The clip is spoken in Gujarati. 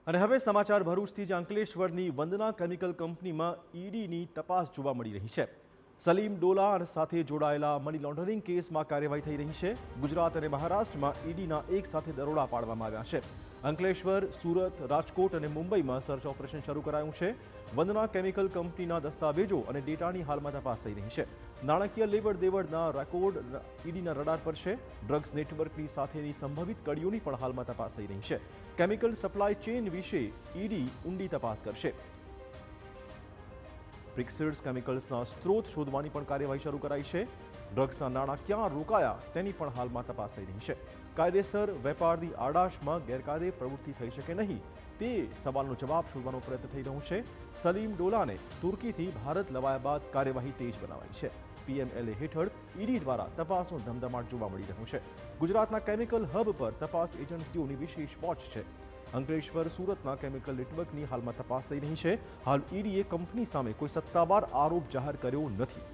અને હવે સમાચાર ભરૂચથી જ અંકલેશ્વરની વંદના કેમિકલ કંપનીમાં ઈડીની તપાસ જોવા મળી રહી છે. સલીમ ડોલા સાથે જોડાયેલા મની લોન્ડરિંગ કેસમાં કાર્યવાહી થઈ રહી છે. ગુજરાત અને મહારાષ્ટ્રમાં ઈડીના એક સાથે દરોડા પાડવામાં આવ્યા છે. અંકલેશ્વર, સુરત, રાજકોટ અને મુંબઈમાં સર્ચ ઓપરેશન શરૂ કરાયું છે. વંદના કેમિકલ કંપનીના દસ્તાવેજો અને ડેટાની હાલમાં તપાસ થઈ રહી છે. નાણાકીય લેવડ દેવડના રેકોર્ડ ઈડીના રડાર પર છે. ડ્રગ્સ નેટવર્કની સાથેની સંભવિત કડીઓની પણ હાલમાં તપાસ થઈ રહી છે. કેમિકલ સપ્લાય ચેઇન વિશે ઈડી ઊંડી તપાસ કરશે. પ્રિક્સિડ્સ કેમિકલ્સના સ્ત્રોત શોધવાની પણ કાર્યવાહી શરૂ કરાઈ છે. ડ્રગ્સના નાણાં ક્યાં રોકાયા તેની પણ હાલમાં તપાસ થઈ રહી છે. કાયદેસર વેપારની આડાશમાં ગેરકાયદે પ્રવૃત્તિ થઈ શકે નહીં તે સવાલનો જવાબ શોધવાનો પ્રયત્ન થઈ રહ્યો છે. સલીમ ડોલાને તુર્કીથી ભારત લવાયા બાદ કાર્યવાહી તેજ બનાવાઈ છે. પીએમએલએ હેઠળ ઈડી દ્વારા તપાસનો ધમધમાટ જોવા મળી રહ્યો છે. ગુજરાતના કેમિકલ હબ પર તપાસ એજન્સીઓની વિશેષ વોચ છે. અંકલેશ્વર, સુરતના કેમિકલ નેટવર્કની હાલમાં તપાસ થઈ રહી છે. હાલ ઈડીએ કંપની સામે કોઈ સત્તાવાર આરોપ જાહેર કર્યો નથી.